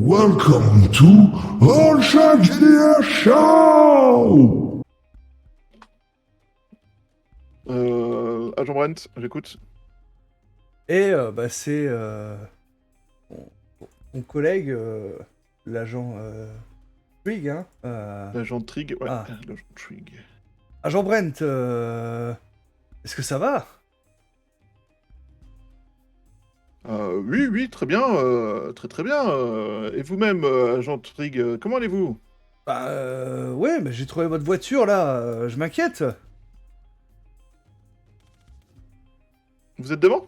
Welcome to All Shark GDR Show! Agent Brent, j'écoute. Et c'est mon, mon collègue, l'agent Twig, hein. L'agent Trig, ouais, Ah, l'agent Trig. agent Brent, est-ce que ça va? Oui, oui, très bien, très très bien. Et vous-même, agent Trig, comment allez-vous? Ouais, mais j'ai trouvé votre voiture là, je m'inquiète. Vous êtes devant?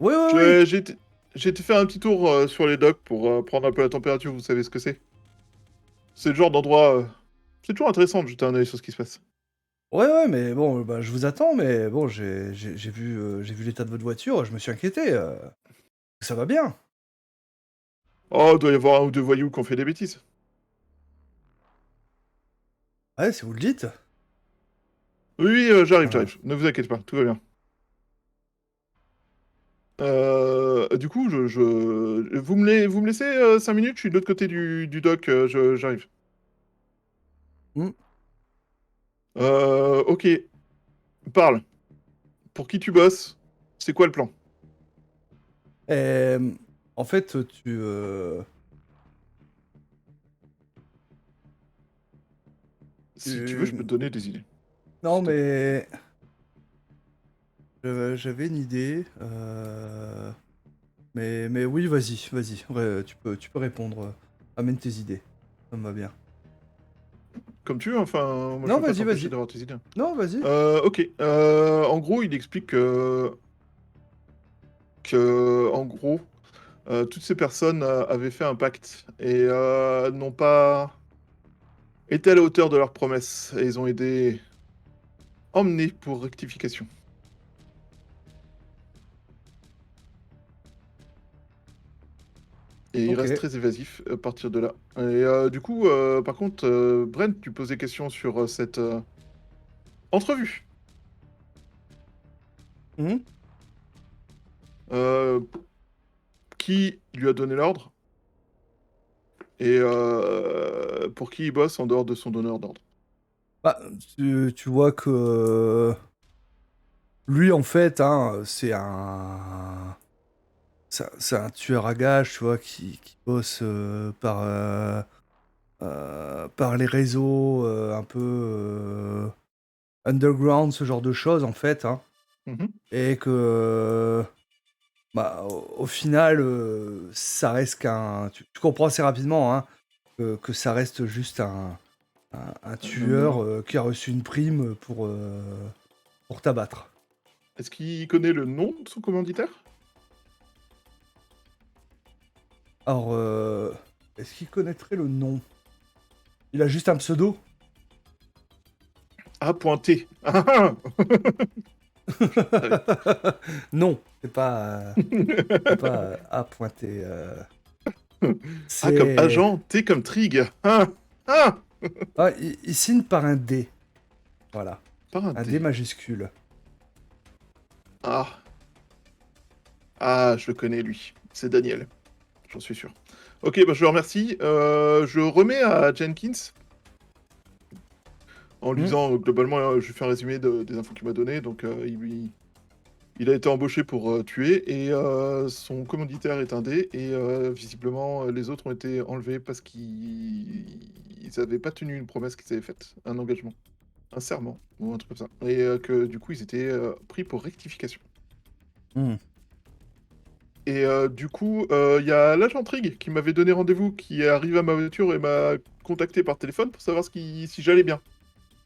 Oui, oui, oui. J'ai j'ai été faire un petit tour sur les docks pour prendre un peu la température, vous savez ce que c'est. C'est le genre d'endroit... C'est toujours intéressant de jeter un œil sur ce qui se passe. Ouais, ouais, mais bon, je vous attends, mais bon, j'ai vu l'état de votre voiture, je me suis inquiété. Ça va bien? Oh, il doit y avoir un ou deux voyous qui ont fait des bêtises. Ouais, si vous le dites. Oui, oui, j'arrive, Ah. j'arrive. Ne vous inquiétez pas, tout va bien. Du coup, vous me laissez 5 minutes, je suis de l'autre côté du dock, j'arrive. Hmm. Ok, parle. Pour qui tu bosses? C'est quoi le plan? Et, en fait, Si tu veux, je peux te tu... donner des idées, Non, s'il te plaît. mais j'avais une idée. Mais oui, vas-y, vas-y. Ouais, tu peux répondre. Amène tes idées. Ça me va bien. Comme tu veux, enfin, moi je Non, veux pas vas-y, t'empêcher vas-y. d'avoir tes idées. Non, vas-y. Ok, en gros, il explique en gros, toutes ces personnes avaient fait un pacte et n'ont pas été à la hauteur de leurs promesses et ils ont été emmenés pour rectification. Et il Ok. reste très évasif à partir de là. Et du coup, par contre, Brent, tu posais question sur cette entrevue. Mhm. Euh, qui lui a donné l'ordre et pour qui il bosse en dehors de son donneur d'ordre. Bah, tu vois que lui, en fait, hein, c'est un tueur à gages, tu vois, qui bosse par les réseaux un peu underground, ce genre de choses, en fait, hein. Mhm. Et que au final, ça reste qu'un. Tu comprends assez rapidement, hein, que ça reste juste un Un tueur meneur. qui a reçu une prime pour t'abattre. Est-ce qu'il connaît le nom de son commanditaire? Alors, est-ce qu'il connaîtrait le nom? Il a juste un pseudo? Ah, pointé. Ah, ah. Allez. Non, c'est pas à pointer. Ah, comme C'est. agent, T comme Trig. Ah, ah. Ah, il signe par un D. Voilà. Par un Un D D. majuscule. Ah, ah, je le connais lui. C'est Daniel, j'en suis sûr. Ok, bah, je le remercie. Je remets à Jenkins en lui Hmm. disant globalement, je lui fais un résumé des infos qu'il m'a donné. Donc, il a été embauché pour tuer et son commanditaire est un dé et visiblement les autres ont été enlevés parce qu'ils n'avaient pas tenu une promesse qu'ils avaient faite, un engagement, un serment ou un truc comme ça. Et que du coup ils étaient pris pour rectification. Hmm. Et du coup, il y a l'agent Trig qui m'avait donné rendez-vous, qui est arrivé à ma voiture et m'a contacté par téléphone pour savoir si j'allais bien.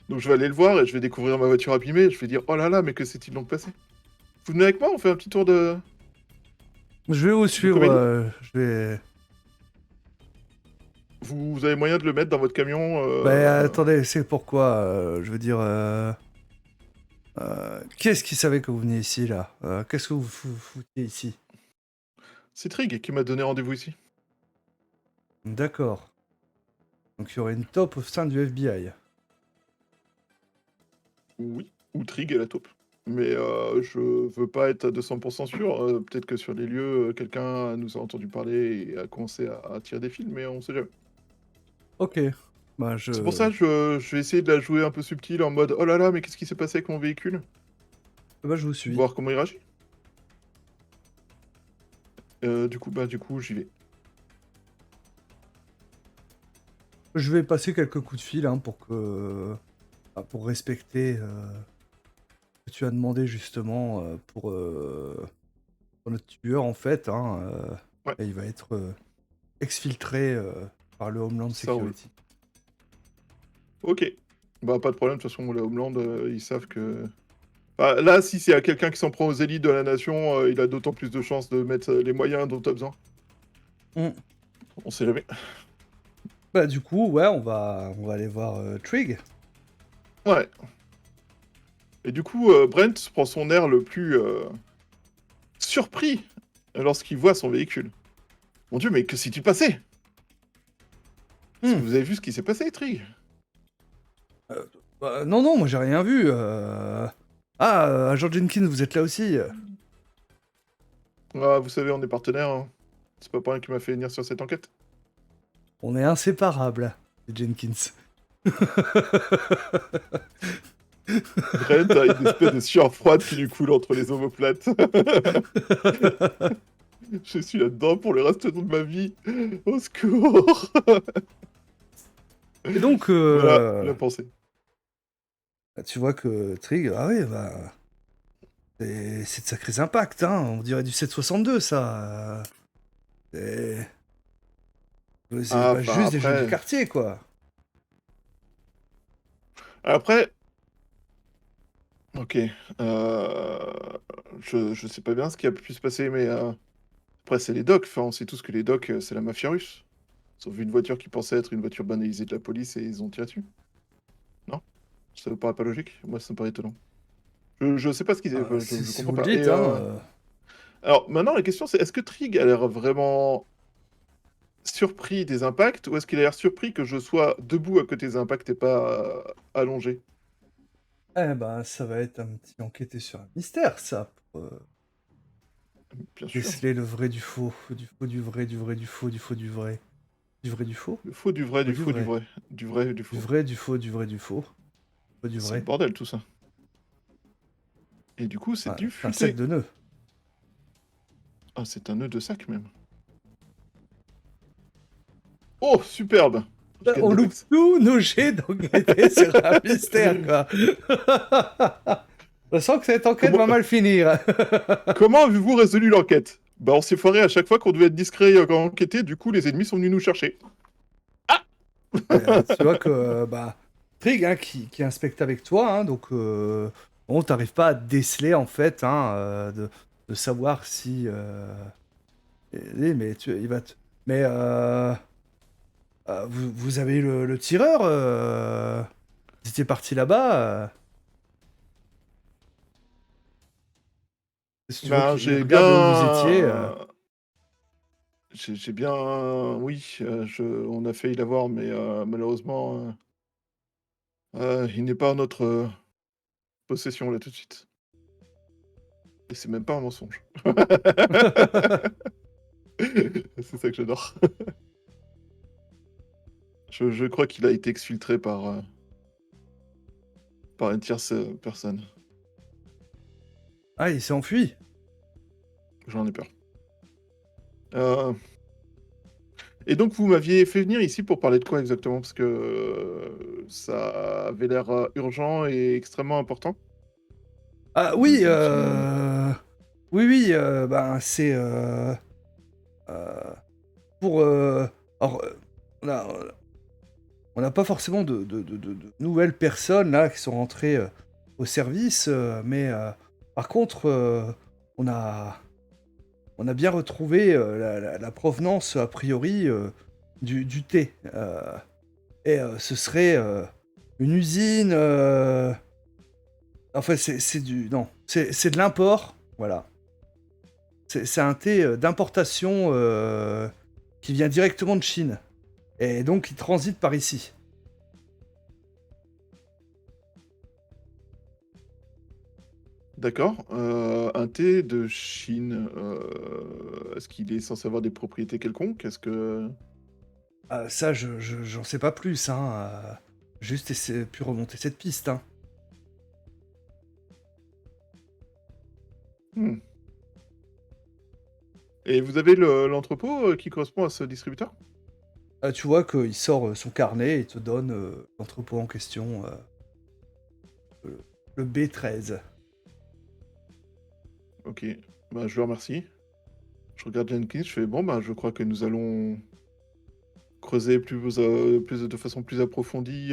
Donc je vais aller le voir et je vais découvrir ma voiture abîmée et je vais dire oh là là, mais que s'est-il donc passé? Vous venez avec moi, on fait un petit tour Je vais vous de suivre. comédie? Je vais. Vous avez moyen de le mettre dans votre camion Attendez, c'est pourquoi. Je veux dire. Qu'est-ce qui savait que vous veniez ici, là? Qu'est-ce que vous foutiez ici? C'est Trig qui m'a donné rendez-vous ici. D'accord. Donc il y aurait une taupe au sein du FBI. Oui. Ou Trig et la taupe. Mais je veux pas être à 200% sûr. Peut-être que sur les lieux, quelqu'un nous a entendu parler et a commencé à tirer des fils, mais on sait jamais. Ok. Bah, C'est pour ça que je vais essayer de la jouer un peu subtile en mode oh là là, mais qu'est-ce qui s'est passé avec mon véhicule? je vous suis. Voir comment il réagit. Du coup, j'y vais. Je vais passer quelques coups de fil hein, pour respecter ce que tu as demandé justement pour notre tueur en fait. Hein, Ouais. et il va être exfiltré par le Homeland Ça roule. Security. Ok. Bah, pas de problème, de toute façon, les Homeland, ils savent que. Bah, là, si c'est à quelqu'un qui s'en prend aux élites de la nation, il a d'autant plus de chances de mettre les moyens dont tu as besoin. Mm. On sait jamais. Bah du coup, ouais, on va aller voir Trig. Ouais. Et du coup, Brent prend son air le plus surpris lorsqu'il voit son véhicule. Mon Dieu, mais que s'est-il passé? Est-ce que vous avez vu ce qui s'est passé, Trig? Non, non, moi j'ai rien vu. Ah, Agent Jenkins, vous êtes là aussi. Ah, vous savez, on est partenaires. Hein. C'est pas pour rien qu'il m'a fait venir sur cette enquête. On est inséparables, Jenkins. Brent a une espèce de sueur froide qui lui coule entre les omoplates. Je suis là-dedans pour le reste de ma vie. Au secours. Et donc, Voilà la pensée. tu vois que Trig, ah oui, bah, c'est de sacrés impacts, hein. On dirait du 762, ça. C'est Ah, pas enfin, juste des jeunes du après... quartier, quoi. Après... Ok. Je sais pas bien ce qui a pu se passer, mais... Après, c'est les docs. Enfin, on sait tous que les docs, c'est la mafia russe. Ils ont vu une voiture qui pensait être une voiture banalisée de la police et ils ont tiré dessus. Non? Ça vous paraît pas logique? Moi, ça me paraît étonnant. Je sais pas ce qu'ils... Ah, Enfin, je si comprends vous le pas. dites, Et, hein. alors, maintenant, la question, c'est est-ce que Trig a l'air vraiment surpris des impacts ou est-ce qu'il a l'air surpris que je sois debout à côté des impacts et pas allongé? Eh ben, ça va être un petit enquêté sur un mystère, ça, pour Bien sûr. déceler le vrai du faux, du faux du vrai, du vrai du faux, du faux du vrai. Du vrai du faux? Le faux du vrai, Faux du du faux du vrai. vrai. Du vrai et du Du faux. vrai, du faux, du vrai, du faux. Faux du C'est le vrai. bordel tout ça. Et du coup, c'est Ah, du c'est un sac futé. de nœuds. Ah, c'est un nœud de sac même. Oh, superbe! Je gagne On de loupe max. tous nos jets d'enquêter sur un mystère, quoi. Je sens que cette enquête Comment, va mal finir. comment avez-vous résolu l'enquête? Bah, on s'est foiré à chaque fois qu'on devait être discret quand on enquêtait, du coup, les ennemis sont venus nous chercher. Tu vois que, bah, Trig, hein, qui inspecte avec toi, hein, donc, bon, t'arrives pas à déceler, en fait, hein, de savoir si... mais il va te... Mais, vous avez eu le tireur vous étiez parti là-bas si tu veux Ben, qu'il j'ai regarde où vous étiez. bien... J'ai bien... Oui, on a failli l'avoir, mais malheureusement, il n'est pas en notre possession là tout de suite. Et c'est même pas un mensonge. C'est ça que j'adore. Je crois qu'il a été exfiltré par une tierce personne. Ah, il s'est enfui. J'en ai peur. Euh, Et donc, vous m'aviez fait venir ici pour parler de quoi exactement? Parce que ça avait l'air urgent et extrêmement important. Ah Je, oui, je me suis... oui, oui, ben c'est euh, pour. Alors, on a, on n'a pas forcément de nouvelles personnes là qui sont rentrées au service, mais par contre, on a bien retrouvé la provenance a priori du thé. Et ce serait une usine. Enfin, c'est du. Non, c'est de l'import. Voilà. C'est un thé d'importation qui vient directement de Chine. Et donc, il transite par ici. D'accord. Un thé de Chine, est-ce qu'il est censé avoir des propriétés quelconques? Est-ce que Ça, j'en sais pas plus, hein. Juste pu remonter cette piste, hein. Mmh. Et vous avez l'entrepôt, qui correspond à ce distributeur? Tu vois qu'il sort son carnet et te donne l'entrepôt en question, le B13. OK. Bah, je le remercie. Je regarde Jenkins, je fais: «Bon, bah, je crois que nous allons creuser de façon plus approfondie,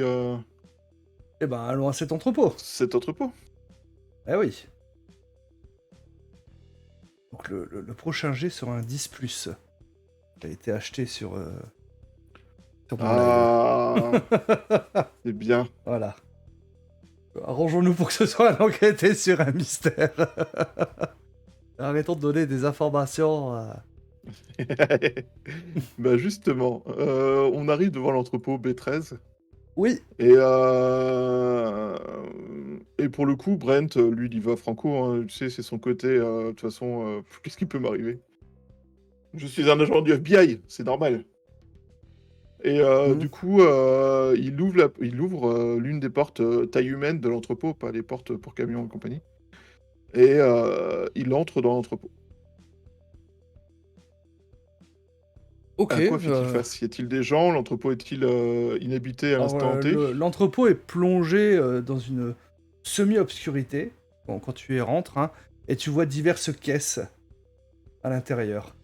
Eh ben, allons à cet entrepôt. cet entrepôt». Eh oui. Donc le prochain jet sera un 10+. Il a été acheté sur mon live. Ah! C'est bien. Voilà. Arrangeons-nous pour que ce soit enquêté sur un mystère. Arrêtons de donner des informations. Bah, justement, on arrive devant l'entrepôt B13 Oui. et pour le coup, Brent, lui, il y va franco, hein, tu sais, c'est son côté, de toute façon, qu'est-ce qui peut m'arriver? Je suis un agent du FBI, c'est normal et Mhm. du coup, il ouvre, l'une des portes, taille humaine de l'entrepôt, pas les portes pour camions et compagnie et il entre dans l'entrepôt. Ok. À quoi fait-il face? Y a-t-il des gens? L'entrepôt est-il, inhabité à Alors, l'instant T? l'entrepôt est plongé dans une semi-obscurité quand tu y rentres, hein, et tu vois diverses caisses à l'intérieur.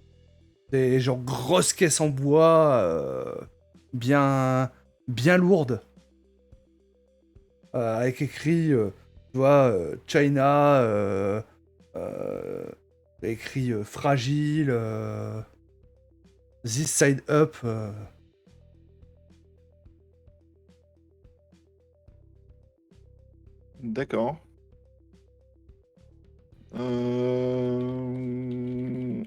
Des genre grosses caisses en bois, bien, bien lourdes, avec écrit, tu vois, China, écrit fragile, this side up. D'accord. Hem,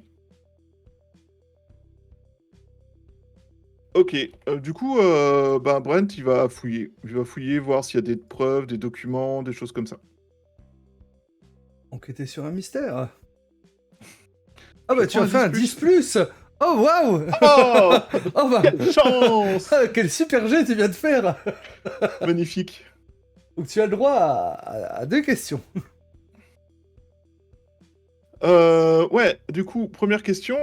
OK, du coup, ben, Brent, il va fouiller. Il va fouiller, voir s'il y a des preuves, des documents, des choses comme ça. Enquêter sur un mystère. Ah Je bah tu prends as un fait 10 un 10 plus. plus. Oh waouh. Oh! Oh bah Quelle chance! quel super jet tu viens de faire. Magnifique. Donc tu as le droit à 2 questions. Ouais, du coup, première question,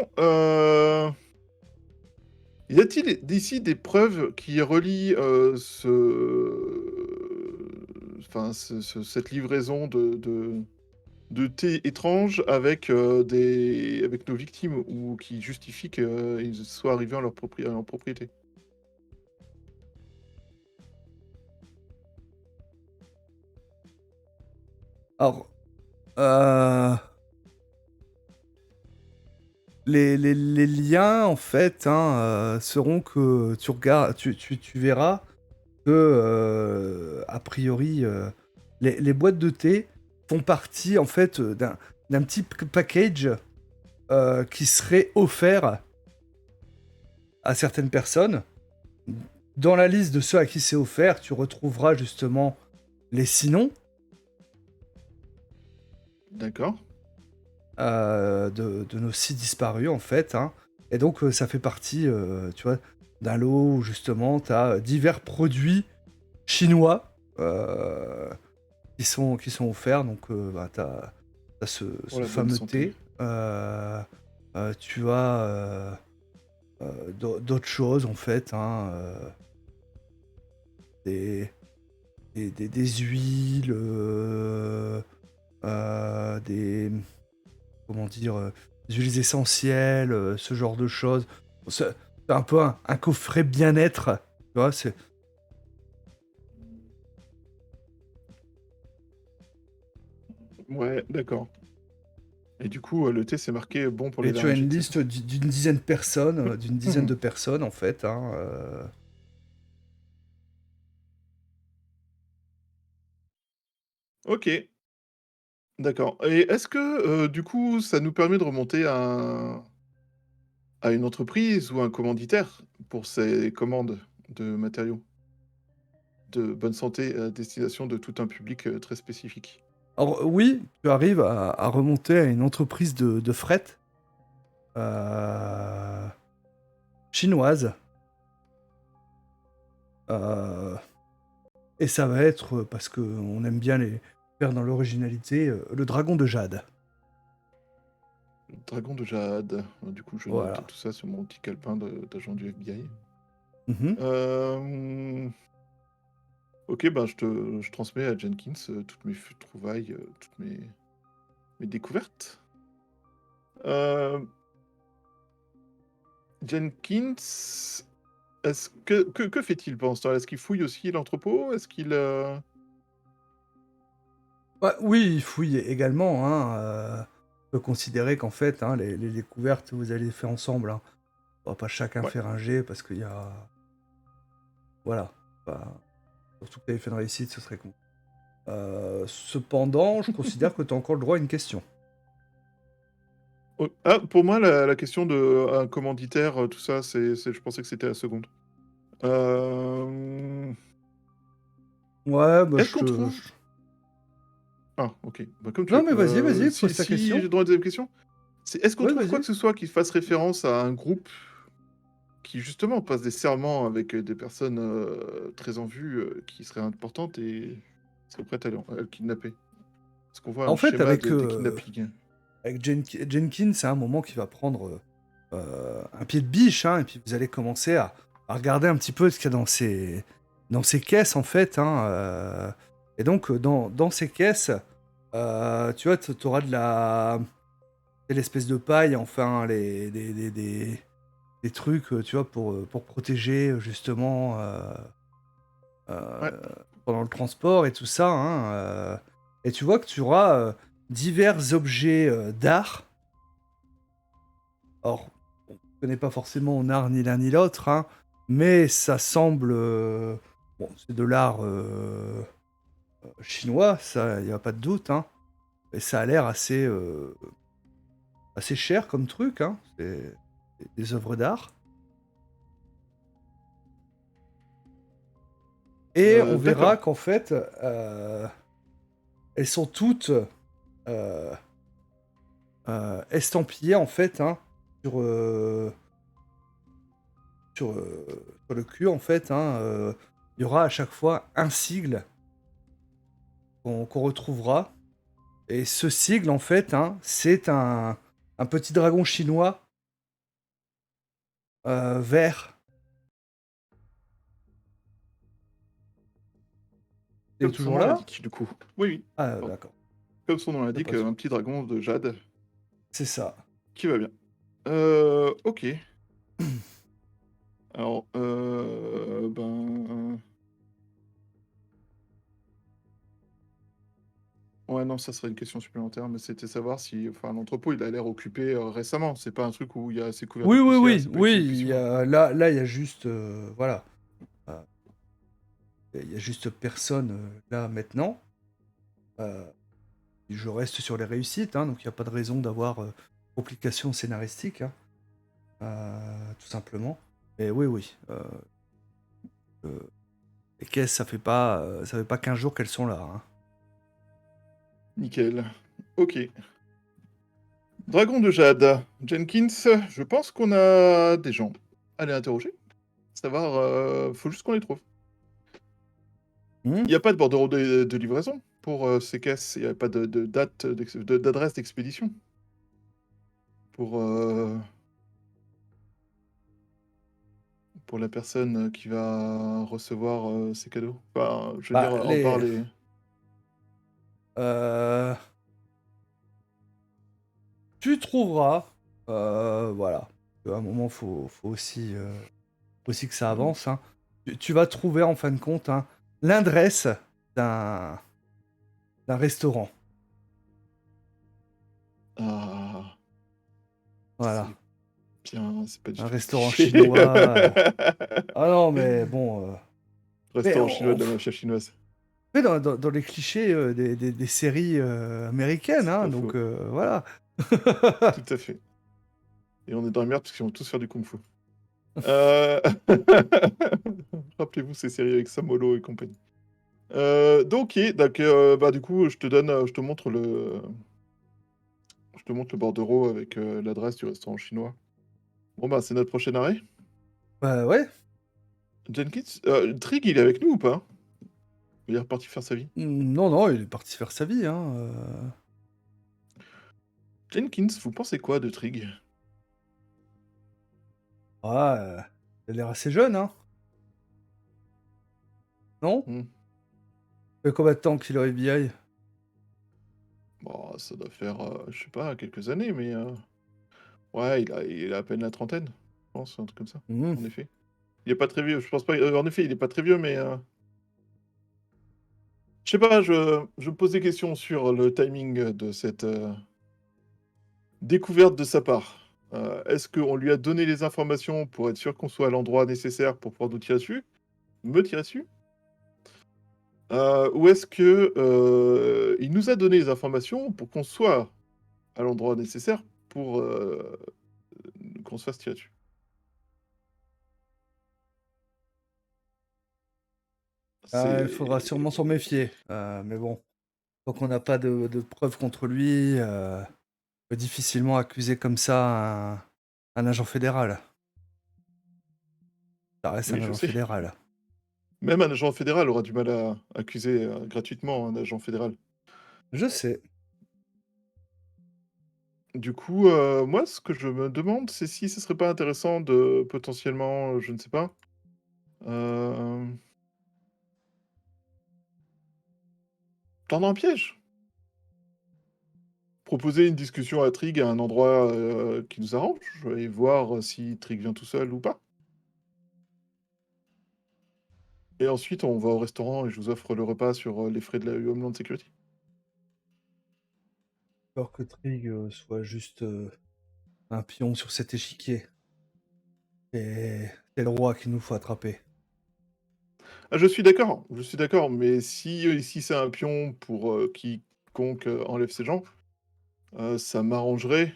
y a-t-il d'ici des preuves qui relient, cette livraison de thé étrange avec, avec nos victimes ou qui justifient qu'ils soient arrivés à leur propriété? Alors, euh, les liens en fait, hein, seront que tu regardes, tu verras que a priori les boîtes de thé font partie en fait d'un petit package qui serait offert à certaines personnes. Dans la liste de ceux à qui c'est offert, tu retrouveras justement les sinon D'accord. de nos 6 disparus, en fait, hein. Et donc, ça fait partie, tu vois, d'un lot où justement, tu as divers produits chinois qui sont offerts. Donc, bah, tu as Pour ce la bonne fameux santé. thé. Tu as d'autres choses, en fait, hein, des, des huiles, des comment dire, des huiles essentielles, ce genre de choses. C'est un peu un coffret bien-être, tu vois. Ouais, d'accord et du coup, le thé, c'est marqué: «Bon pour les Et tu as une laryngites», c'est ça? liste d'une dizaine de personnes, d'une dizaine Mmh. de personnes en fait, hein. OK, d'accord et est-ce que, du coup, ça nous permet de remonter à une entreprise ou un commanditaire pour ces commandes de matériaux de bonne santé à destination de tout un public, très spécifique? Alors oui, tu arrives à remonter à une entreprise de fret euh, chinoise. euh, et ça va être, parce qu'on aime bien les faire dans l'originalité, le dragon de jade. Le dragon de Jade. Du coup, je note Voilà. tout ça sur mon petit calepin d'agent du FBI. Mhm. Ok, ben je transmets à Jenkins toutes mes trouvailles, toutes mes découvertes. Euh, Jenkins, que fait-il pendant ce temps-là? Est-ce qu'il fouille aussi l'entrepôt? Est-ce qu'il... Ouais, oui, il fouille également. Hein, on peut considérer qu'en fait, hein, les découvertes, vous allez les faire ensemble. Hein. On va pas chacun Ouais. faire un jet parce qu'il y a... Voilà. Bah, surtout que l'effet de réussite, ce serait con. Cependant, je considère que tu as encore le droit à une question. Oh, ah, pour moi, la question de un commanditaire, tout ça, je pensais que c'était la seconde. Ouais, bah Est-ce je qu'on te... trouve... Ah, ok. Bah, comme tu Non veux. mais vas-y, pose ta Si question. j'ai droit à une deuxième question, est-ce qu'on Ouais, trouve quoi que vas-y. ce soit qui fasse référence à un groupe qui, justement, passe des serments avec des personnes très en vue qui seraient importantes et seraient prêtes à le kidnapper? Est-ce qu'on voit un En fait, schéma des kidnappings? avec Jenkins, c'est un moment qui va prendre un pied de biche, hein, et puis vous allez commencer à regarder un petit peu ce qu'il y a dans ces caisses, en fait. Hein, et donc, dans ces caisses, tu vois, tu auras c'est l'espèce de paille, enfin, des trucs, tu vois, pour protéger, justement, Ouais. pendant le transport et tout ça. Hein, et tu vois que tu auras divers objets d'art. Or, on ne connaît pas forcément en art ni l'un ni l'autre, hein, mais ça semble... bon, c'est de l'art chinois, ça, il n'y a pas de doute, hein, et ça a l'air assez cher comme truc, hein, c'est des œuvres d'art. Et on verra D'accord. qu'en fait, elles sont toutes euh, estampillées, en fait, hein, sur, sur le cul, en fait. Hein, il y aura à chaque fois un sigle qu'on retrouvera. Et ce sigle, en fait, hein, c'est un petit dragon chinois vert. Il est Comme son toujours nom là? l'indique, du coup. Oui, oui. Ah, Pardon. d'accord. Comme son nom Y a l'indique, pas de souci. un petit dragon de jade C'est ça. qui va bien. Ok. Alors, ben... Ouais, non, ça serait une question supplémentaire, mais c'était savoir si... Enfin, l'entrepôt, il a l'air occupé récemment. C'est pas un truc où il y a assez couvert de Oui, oui, poussière, oui, c'est pas une oui. exécution. Là, il y a juste, voilà, Euh, il y a juste personne là maintenant. Euh, je reste sur les réussites, hein, donc il n'y a pas de raison d'avoir complications scénaristiques, hein, tout simplement. Mais oui, oui. Euh, les caisses, ça fait pas 15 jours qu'elles sont là. Hein. Nickel. Ok. Dragon de jade. Jenkins, je pense qu'on a des gens à les interroger. Savoir, faut juste qu'on les trouve. Hmm. Il n'y a pas de bordereau de livraison pour ces caisses. Il n'y a pas de date, d'adresse d'expédition pour, pour la personne qui va recevoir ces cadeaux. Enfin, je veux dire, Bah, en parler. euh, tu trouveras, voilà. À un moment, faut aussi que ça avance. Hein. Tu vas trouver en fin de compte hein, l'adresse d'un d'un restaurant. Ah, Voilà, c'est bien, c'est pas du un tout restaurant cliché. chinois. Ah non, mais bon. Mais Restaurant chinois de la mafia chinoise. fait, dans les clichés des séries américaines, C'est hein, pas donc faux. voilà. Tout à fait. Et on est dans la merde parce qu'ils vont tous faire du kung-fu. Euh, Rappelez-vous ces séries avec Sam Holo et compagnie. Donc, bah, du coup, je te montre le bordereau avec l'adresse du restaurant chinois. Bon, bah, c'est notre prochain arrêt. Bah ouais. Jenkins, Trig, il est avec nous ou pas? Il est reparti faire sa vie. Non, non, il est parti faire sa vie, hein. Jenkins, vous pensez quoi de Trig? Ah, il a l'air assez jeune, hein. Non? Hmm. Ça fait combien de temps qu'il est au FBI? Bon, ça doit faire, je sais pas, quelques années, mais ouais, il a à peine la trentaine, je pense, un truc comme ça, Mhm. en effet. Il est pas très vieux, je pense pas. En effet, il est pas très vieux, mais je sais pas, je me pose des questions sur le timing de cette découverte de sa part. Est-ce qu'on lui a donné les informations pour être sûr qu'on soit à l'endroit nécessaire pour pouvoir nous tirer dessus? Me tirer dessus? Ou est-ce que il nous a donné les informations pour qu'on soit à l'endroit nécessaire pour qu'on se fasse tirer dessus? Ah, il faudra C'est sûrement s'en méfier. Mais bon, tant qu'on n'a pas de preuves contre lui, on peut difficilement accuser comme ça un agent fédéral. Ça reste Oui, un je agent sais. fédéral. Même un agent fédéral aura du mal à accuser gratuitement un agent fédéral. Je sais. Du coup, moi, ce que je me demande, c'est si ce serait pas intéressant de potentiellement, je ne sais pas, hem, tendre un piège. Proposer une discussion à Trig à un endroit, qui nous arrange et voir si Trig vient tout seul ou pas. Et ensuite, on va au restaurant et je vous offre le repas sur, les frais de la Homeland Security. Peur que Trig soit juste un pion sur cet échiquier. Et c'est le roi qu'il nous faut attraper. Ah, je suis d'accord, mais si c'est un pion pour, quiconque, enlève ses gens, ça m'arrangerait,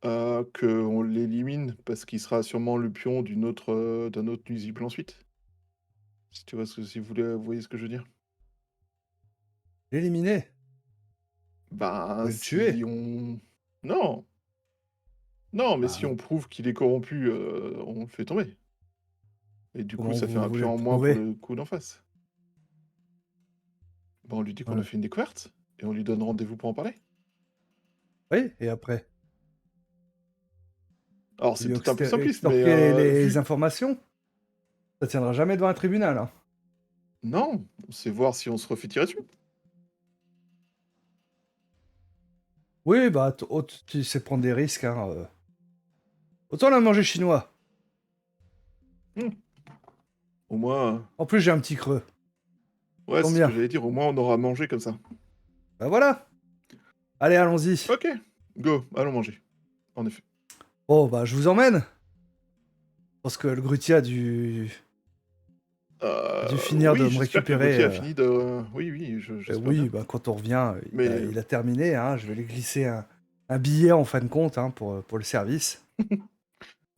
qu'on l'élimine parce qu'il sera sûrement le pion d'un autre nuisible ensuite. Si vous voyez ce que je veux dire? L'éliminer. Faut Ben, le tuer. si on non, non, mais si Ah, on prouve qu'il est corrompu, on le fait tomber et du coup, comment ça fait vous un voulez le pion en moins pour prouver? le coup d'en face. Ben, on lui dit qu'on a Ouais. fait une découverte et on lui donne rendez-vous pour en parler. Oui, et après? Alors Vous c'est lui peut-être un peu simpliste, mais extorquer les vu informations? Ça tiendra jamais devant un tribunal, hein. non, c'est voir si on se refait tirer dessus. Oui, bah, tu sais prendre des risques, hein. Autant la manger chinois. Mmh. Au moins, En plus, j'ai un petit creux. ouais, c'est ce que Combien? j'allais dire, au moins on aura mangé comme ça. Bah voilà. Allez, allons-y. OK, go, allons manger, en effet. Bon, bah, je vous emmène. Parce que le grutier a dû finir de Oui, me j'espère que le récupérer. Gauthier a fini de oui, oui, j'espère Oui, bien. bah, quand on revient, Mais il a terminé, hein. Je vais lui glisser un billet en fin de compte, hein, pour le service.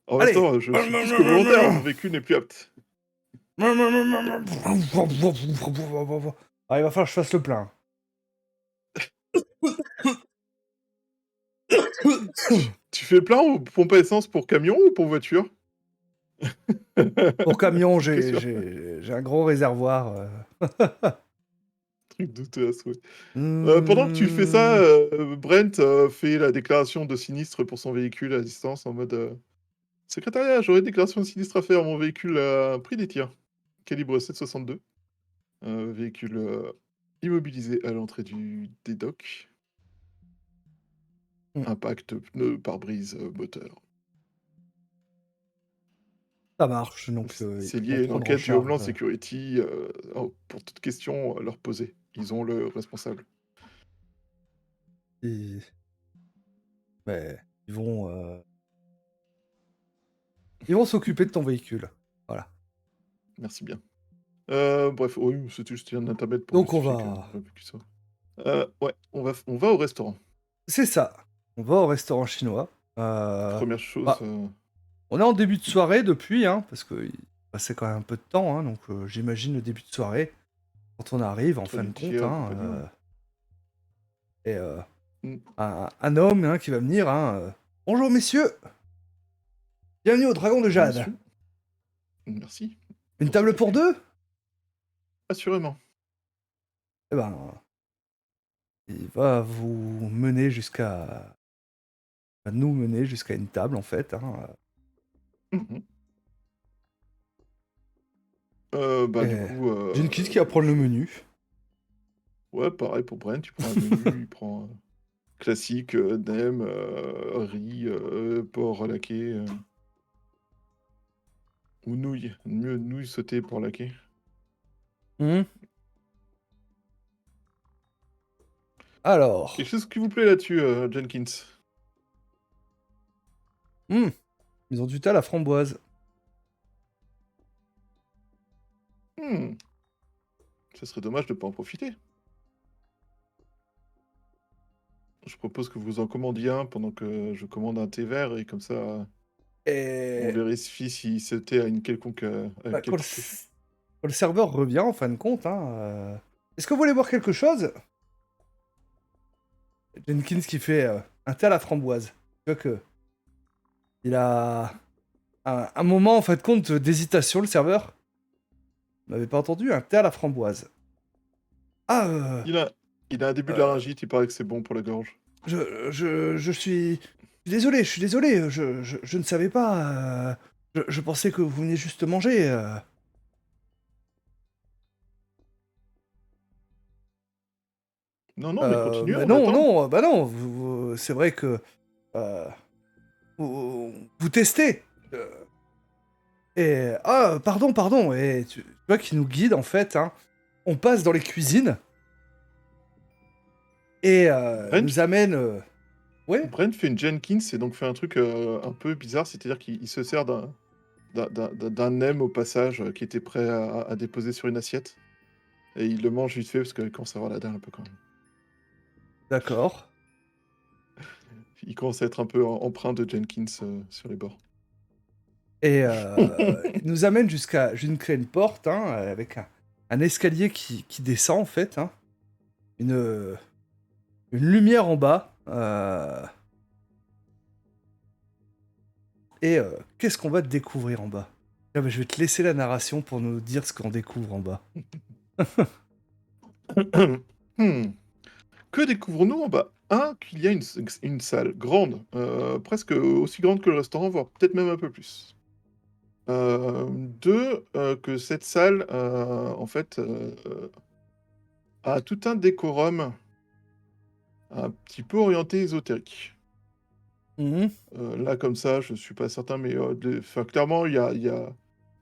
en même Allez! temps, je suis plus que volontaire, mon véhicule n'est plus apte. Ah, il va falloir que je fasse le plein. Tu fais plein ou pompe à essence pour camion ou pour voiture? Pour camion, Petite question, j'ai un gros réservoir. truc douteux à souhait. Pendant que tu fais ça, Hmm. Brent, fait la déclaration de sinistre pour son véhicule à distance en mode, «Secrétariat, j'aurais une déclaration de sinistre à faire. Mon véhicule a pris des tirs. Calibre 7,62. Véhicule, immobilisé à l'entrée des docks. Hmm. Impact pneu, pare-brise, moteur». Ça marche, donc C'est ils lié vont à une prendre en enquête du Homeland charge. Security, pour toute question, leur poser. Ils ont le responsable. Ils, mais ils vont s'occuper de ton véhicule. Voilà. Merci bien. Bref, oui, c'était juste un intermède pour Donc on justifier que va. qu'il soit ouais, on va au restaurant. C'est ça. On va au restaurant chinois. Première chose, Bah, on est en début de soirée depuis, hein, parce qu'il passait quand même un peu de temps, hein, donc j'imagine le début de soirée. quand on arrive, en Entre fin de les compte, tiers et compagnie, ouais. et Mm. un homme qui va venir. Bonjour messieurs, bienvenue au Dragon de Bien Jade. sûr. Merci Une pour cet table pour accueil. deux? Assurément. Eh ben, il va vous mener jusqu'à... va nous mener jusqu'à une table, en fait. Mhm. Du Et coup, Jenkins qui va prendre le menu. ouais, pareil pour Brent, tu prends un menu, il prend classique, nem, riz, porc laqué, ou nouilles. Mieux nouilles sautées pour laqué. Hmm. Alors, Quelque chose qui vous plaît là-dessus, Jenkins? ils ont du thé à la framboise. Hmm, ça serait dommage de ne pas en profiter. Je propose que vous en commandiez un pendant que je commande un thé vert et comme ça, on Et vérifie si ce thé a une quelconque, bah, quelconque effet. quand le serveur revient, en fin de compte, est-ce que vous voulez boire quelque chose? Jenkins qui fait un thé à la framboise. Tu vois que il a un moment, en fin de compte, d'hésitation, le serveur. Vous m'avez pas entendu? Un thé à la framboise. Ah, Il a, il a un début de euh, laryngite, il paraît que c'est bon pour la gorge. je suis désolé, je suis désolé, je ne savais pas. Je pensais que vous veniez juste manger. Non, non, mais continuez, Bah on non, attend. non, bah non, c'est vrai que euh, vous testez. Et pardon, et tu vois qu'il nous guide en fait. On passe dans les cuisines et Brent, nous amène. Ouais, Brent fait une Jenkins et donc fait un truc un peu bizarre, c'est-à-dire qu'il se sert d'un nem au passage qui était prêt à déposer sur une assiette. Et il le mange vite fait parce qu'il commence à avoir la dalle un peu quand même. d'accord. Il commence à être un peu empreint de Jenkins sur les bords. Et il nous amène jusqu'à une porte avec un escalier qui descend en fait. Une, une lumière en bas. Et qu'est-ce qu'on va découvrir en bas? Ah bah, je vais te laisser la narration pour nous dire ce qu'on découvre en bas. Hmm. Que découvrons-nous en bas? Un, qu'il y a une salle grande, presque aussi grande que le restaurant, voire peut-être même un peu plus. Deux, que cette salle, en fait, a tout un décorum un petit peu orienté ésotérique. Mhm. Là, comme ça, je suis pas certain, mais enfin, clairement,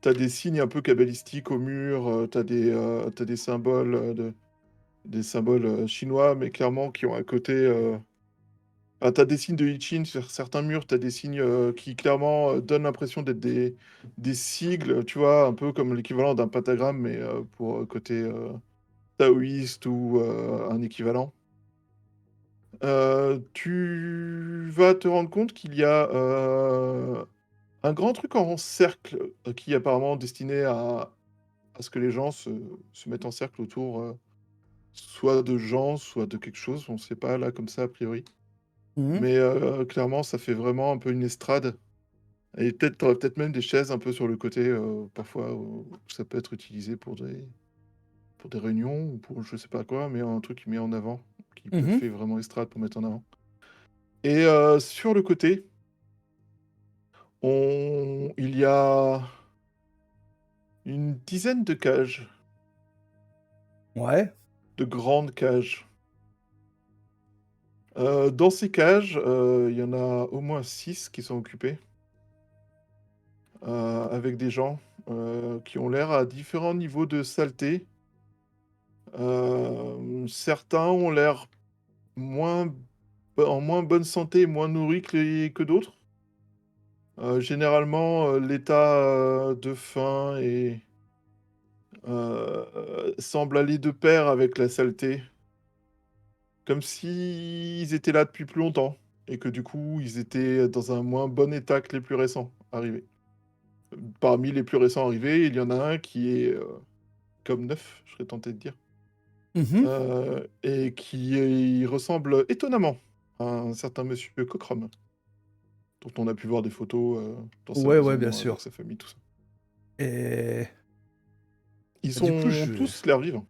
t'as des signes un peu cabalistiques au mur, t'as des symboles, des symboles chinois, mais clairement qui ont un côté. Enfin, t'as des signes de I Ching sur certains murs, t'as des signes qui clairement donnent l'impression d'être des sigles, tu vois, un peu comme l'équivalent d'un pentagramme, mais pour côté taoïste ou un équivalent. Tu vas te rendre compte qu'il y a un grand truc en cercle qui est apparemment destiné à ce que les gens se mettent en cercle autour, soit de gens, soit de quelque chose. On ne sait pas là comme ça a priori. Mhm. Mais clairement, ça fait vraiment un peu une estrade. Et peut-être, t'aurais peut-être même des chaises un peu sur le côté, parfois, où ça peut être utilisé pour des réunions ou pour je sais pas quoi, mais un truc qui met en avant, qui peut Mhm. faire vraiment estrade pour mettre en avant. Et sur le côté, il y a une dizaine de cages, Ouais. de grandes cages. Dans ces cages, il y en a au moins 6 qui sont occupées, avec des gens qui ont l'air à différents niveaux de saleté. Certains ont l'air moins, en moins bonne santé et moins nourris que d'autres. Généralement, l'état de faim semble aller de pair avec la saleté. Comme s'ils étaient là depuis plus longtemps et que du coup, ils étaient dans un moins bon état que les plus récents arrivés. Parmi les plus récents arrivés, il y en a un qui est comme neuf, je serais tenté de dire. Mhm. et qui ressemble étonnamment à un certain monsieur Cockrum, dont on a pu voir des photos dans sa Ouais, bien maison, sûr. avec sa famille, tout ça. Et Ils du coup, sont tous l'air vivants.